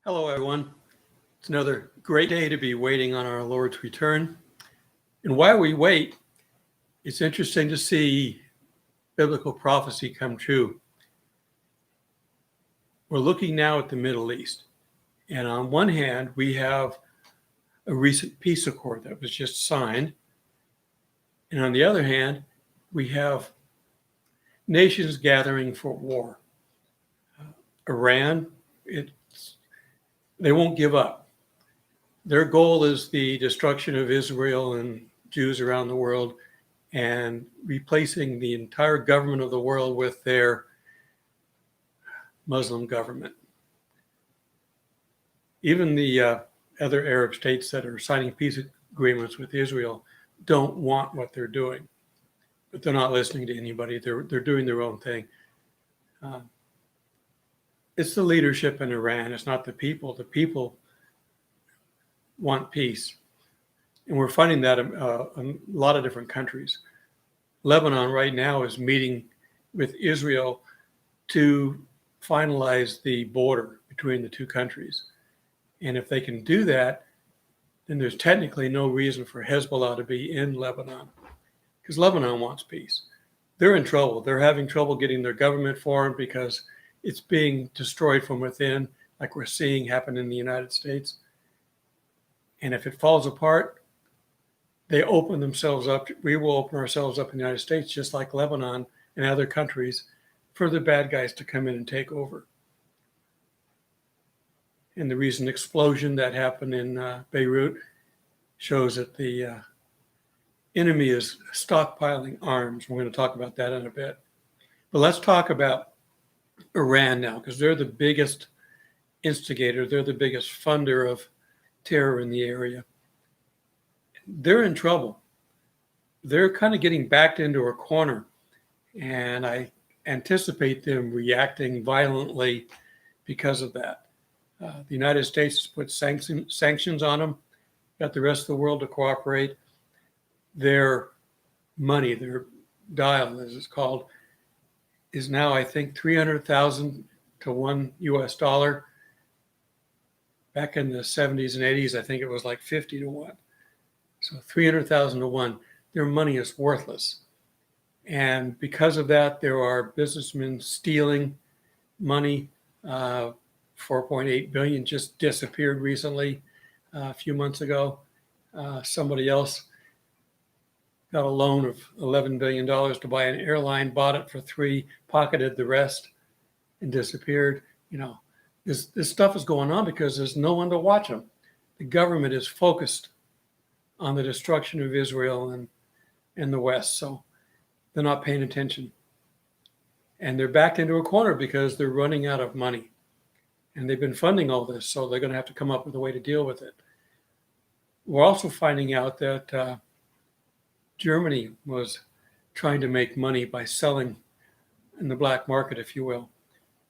Hello, everyone. It's another great day to be waiting on our Lord's return. And while we wait, it's interesting to see biblical prophecy come true. We're looking now at the Middle East. And on one hand, we have a recent peace accord that was just signed. And on the other hand, we have nations gathering for war. Iran, they won't give up. Their goal is the destruction of Israel and Jews around the world and replacing the entire government of the world with their Muslim government. Even the other Arab states that are signing peace agreements with Israel don't want what they're doing, but they're not listening to anybody. They're doing their own thing. It's the leadership in Iran. It's not the people. The people want peace. And we're finding that in a lot of different countries. Lebanon right now is meeting with Israel to finalize the border between the two countries. And if they can do that, then there's technically no reason for Hezbollah to be in Lebanon, because Lebanon wants peace. They're in trouble. They're having trouble getting their government formed because it's being destroyed from within, like we're seeing happen in the United States. And if it falls apart, they open themselves up. We will open ourselves up in the United States, just like Lebanon and other countries, for the bad guys to come in and take over. And the recent explosion that happened in Beirut shows that the enemy is stockpiling arms. We're going to talk about that in a bit. But let's talk about Iran now, because they're the biggest instigator. They're the biggest funder of terror in the area. They're in trouble. They're kind of getting backed into a corner, and I anticipate them reacting violently because of that. The United States has put sanctions on them, got the rest of the world to cooperate. Their money, their dial, as it's called, is now, I think, 300,000 to $1 US. Back in the 70s and 80s, I think it was like 50 to 1. So 300,000 to 1. Their money is worthless. And because of that, there are businessmen stealing money. 4.8 billion just disappeared recently, a few months ago. Somebody else got a loan of $11 billion to buy an airline, bought it for $3 billion, pocketed the rest, and disappeared. You know, this stuff is going on because there's no one to watch them. The government is focused on the destruction of Israel and the West, so they're not paying attention. And they're backed into a corner because they're running out of money. And they've been funding all this, so they're going to have to come up with a way to deal with it. We're also finding out that Germany was trying to make money by selling in the black market, if you will.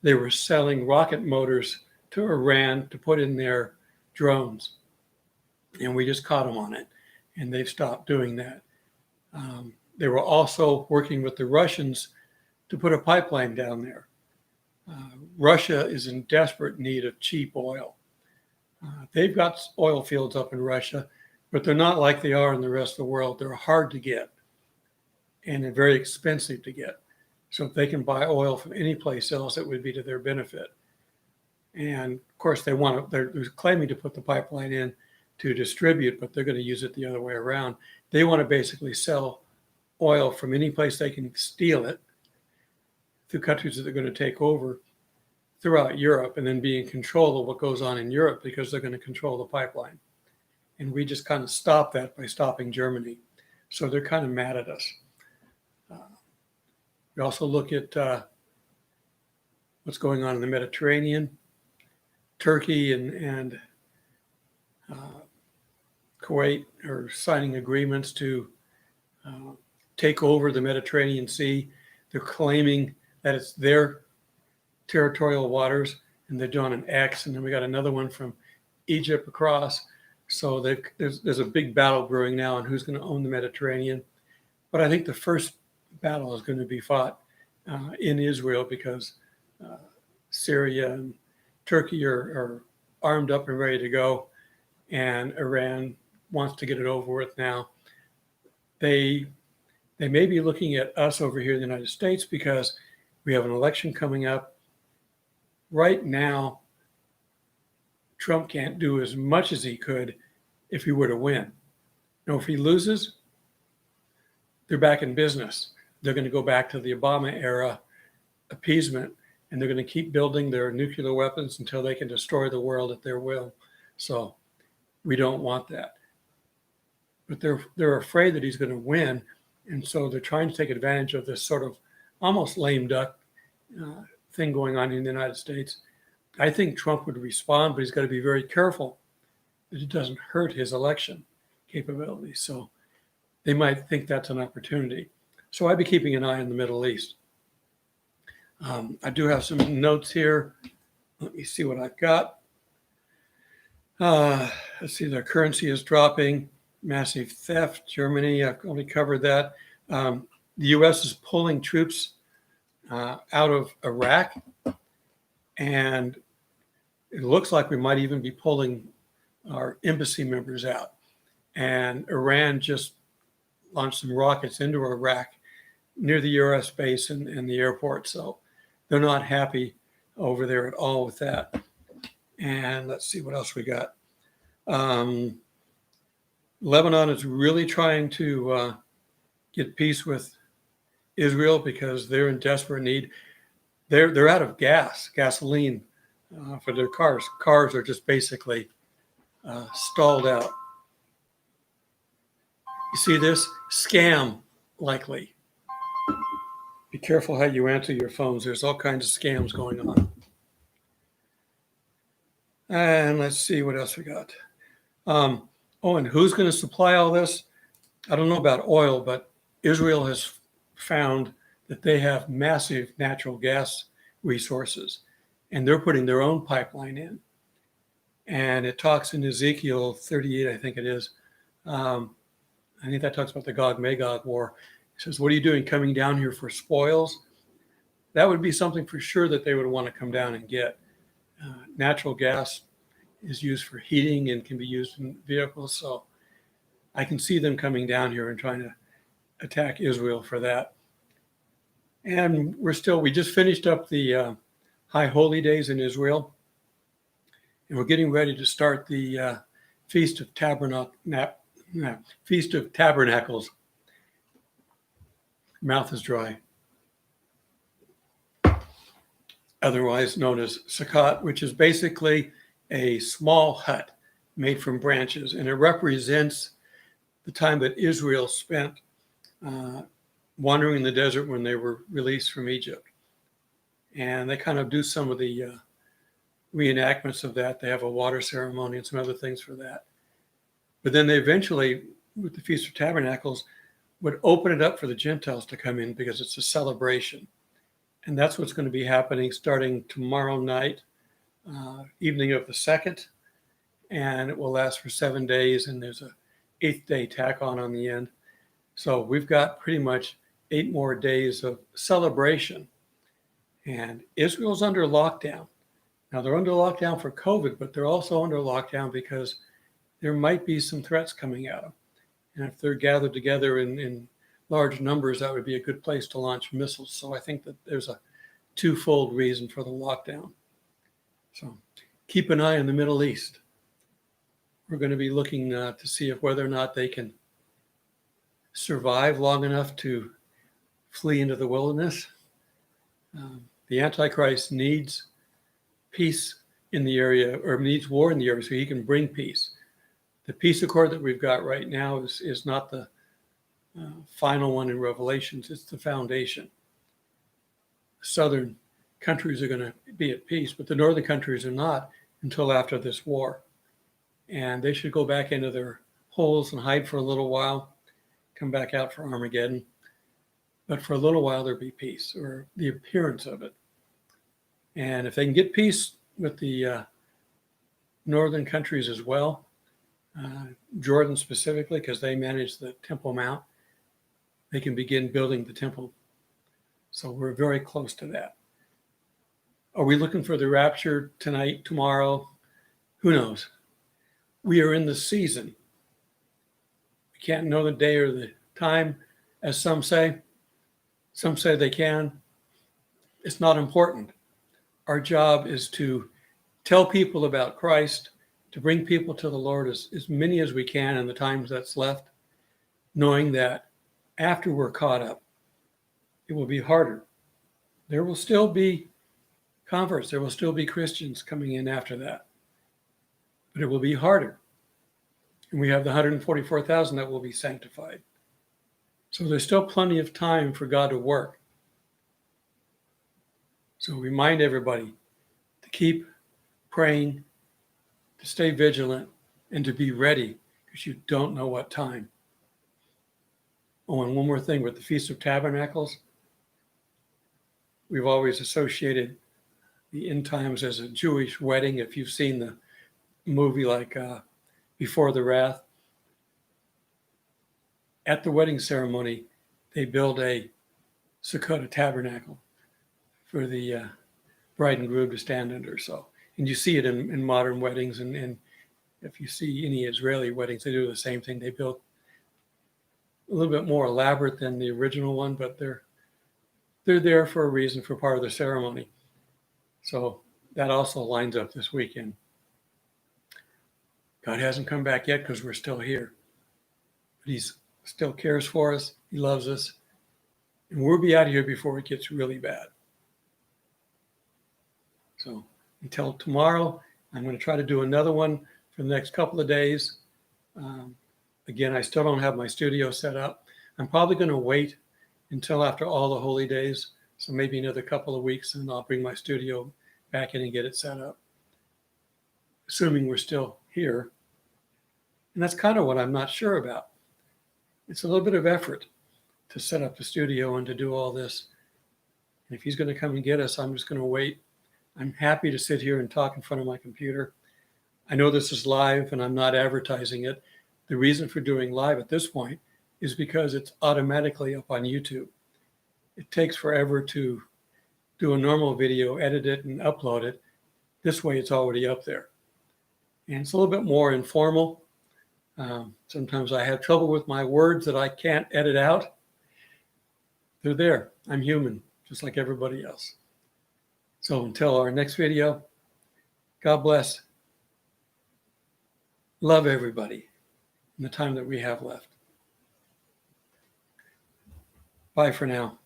They were selling rocket motors to Iran to put in their drones. And we just caught them on it, and they've stopped doing that. They were also working with the Russians to put a pipeline down there. Russia is in desperate need of cheap oil. They've got oil fields up in Russia, but they're not like they are in the rest of the world. They're hard to get, and they're very expensive to get. So if they can buy oil from any place else, it would be to their benefit. And of course, they're claiming to put the pipeline in to distribute, but they're going to use it the other way around. They want to basically sell oil from any place they can steal it to countries that they're going to take over throughout Europe, and then be in control of what goes on in Europe because they're going to control the pipeline. And we just kind of stopped that by stopping Germany. So they're kind of mad at us. We also look at what's going on in the Mediterranean. Turkey and Kuwait are signing agreements to take over the Mediterranean Sea. They're claiming that it's their territorial waters, and they're doing an X, and then we got another one from Egypt across. So there's a big battle brewing now on who's going to own the Mediterranean. But I think the first battle is going to be fought in Israel because Syria and Turkey are armed up and ready to go, and Iran wants to get it over with now. They may be looking at us over here in the United States because we have an election coming up. Right now, Trump can't do as much as he could if he were to win. Now, if he loses, they're back in business. They're going to go back to the Obama era appeasement, and they're going to keep building their nuclear weapons until they can destroy the world at their will. So we don't want that. But they're afraid that he's going to win, and so they're trying to take advantage of this sort of almost lame duck thing going on in the United States. I think Trump would respond, but he's got to be very careful that it doesn't hurt his election capabilities. So they might think that's an opportunity. So I'd be keeping an eye on the Middle East. I do have some notes here. Let me see what I've got. Let's see, their currency is dropping. Massive theft. Germany, I've only covered that. The U.S. is pulling troops out of Iraq, and it looks like we might even be pulling our embassy members out. And Iran just launched some rockets into Iraq near the U.S. base and the airport. So they're not happy over there at all with that. And let's see what else we got. Lebanon is really trying to get peace with Israel because they're in desperate need. They're out of gasoline for their cars. Cars are just basically stalled out. You see this? Scam, likely. Be careful how you answer your phones. There's all kinds of scams going on. And let's see what else we got. And who's going to supply all this? I don't know about oil, but Israel has found that they have massive natural gas resources, and they're putting their own pipeline in. And it talks in Ezekiel 38, I think it is. I think that talks about the Gog-Magog war. It says, what are you doing coming down here for spoils? That would be something for sure that they would want to come down and get. Natural gas is used for heating and can be used in vehicles. So I can see them coming down here and trying to attack Israel for that. And we just finished up the High Holy Days in Israel. And we're getting ready to start the Feast of Tabernacles. Mouth is dry. Otherwise known as Sukkot, which is basically a small hut made from branches. And it represents the time that Israel spent wandering in the desert when they were released from Egypt. And they kind of do some of the reenactments of that. They have a water ceremony and some other things for that. But then they eventually, with the Feast of Tabernacles, would open it up for the Gentiles to come in because it's a celebration. And that's what's going to be happening starting tomorrow night, evening of the 2nd. And it will last for 7 days. And there's a 8th day tack on the end. So we've got pretty much 8 more days of celebration. And Israel's under lockdown. Now they're under lockdown for COVID, but they're also under lockdown because there might be some threats coming at them. And if they're gathered together in large numbers, that would be a good place to launch missiles. So I think that there's a twofold reason for the lockdown. So keep an eye on the Middle East. We're going to be looking to see if whether or not they can survive long enough to flee into the wilderness. The Antichrist needs peace in the area, or needs war in the area, so he can bring peace. The peace accord that we've got right now is not the final one in Revelations. It's the foundation. Southern countries are going to be at peace, but the northern countries are not until after this war. And they should go back into their holes and hide for a little while, come back out for Armageddon. But for a little while, there'll be peace, or the appearance of it. And if they can get peace with the northern countries as well, Jordan specifically, because they manage the Temple Mount, they can begin building the temple. So we're very close to that. Are we looking for the rapture tonight, tomorrow? Who knows? We are in the season. We can't know the day or the time, as some say. Some say they can. It's not important. Our job is to tell people about Christ, to bring people to the Lord, as many as we can in the times that's left, knowing that after we're caught up, it will be harder. There will still be converts. There will still be Christians coming in after that. But it will be harder. And we have the 144,000 that will be sanctified. So there's still plenty of time for God to work. So remind everybody to keep praying, to stay vigilant, and to be ready, because you don't know what time. Oh, and one more thing with the Feast of Tabernacles. We've always associated the end times as a Jewish wedding. If you've seen the movie like Before the Wrath, at the wedding ceremony, they build a Sukkot, a tabernacle, for the bride and groom to stand under. So, and you see it in modern weddings, and if you see any Israeli weddings, they do the same thing. They build a little bit more elaborate than the original one, but they're there for a reason, for part of the ceremony. So that also lines up this weekend. God hasn't come back yet because we're still here, but He still cares for us. He loves us, and we'll be out of here before it gets really bad. So until tomorrow, I'm going to try to do another one for the next couple of days. Again, I still don't have my studio set up. I'm probably going to wait until after all the holy days, so maybe another couple of weeks, and I'll bring my studio back in and get it set up, assuming we're still here. And that's kind of what I'm not sure about. It's a little bit of effort to set up the studio and to do all this. And if He's going to come and get us, I'm just going to wait. I'm happy to sit here and talk in front of my computer. I know this is live and I'm not advertising it. The reason for doing live at this point is because it's automatically up on YouTube. It takes forever to do a normal video, edit it, and upload it. This way, it's already up there. And it's a little bit more informal. Sometimes I have trouble with my words that I can't edit out. They're there. I'm human, just like everybody else. So until our next video, God bless. Love everybody in the time that we have left. Bye for now.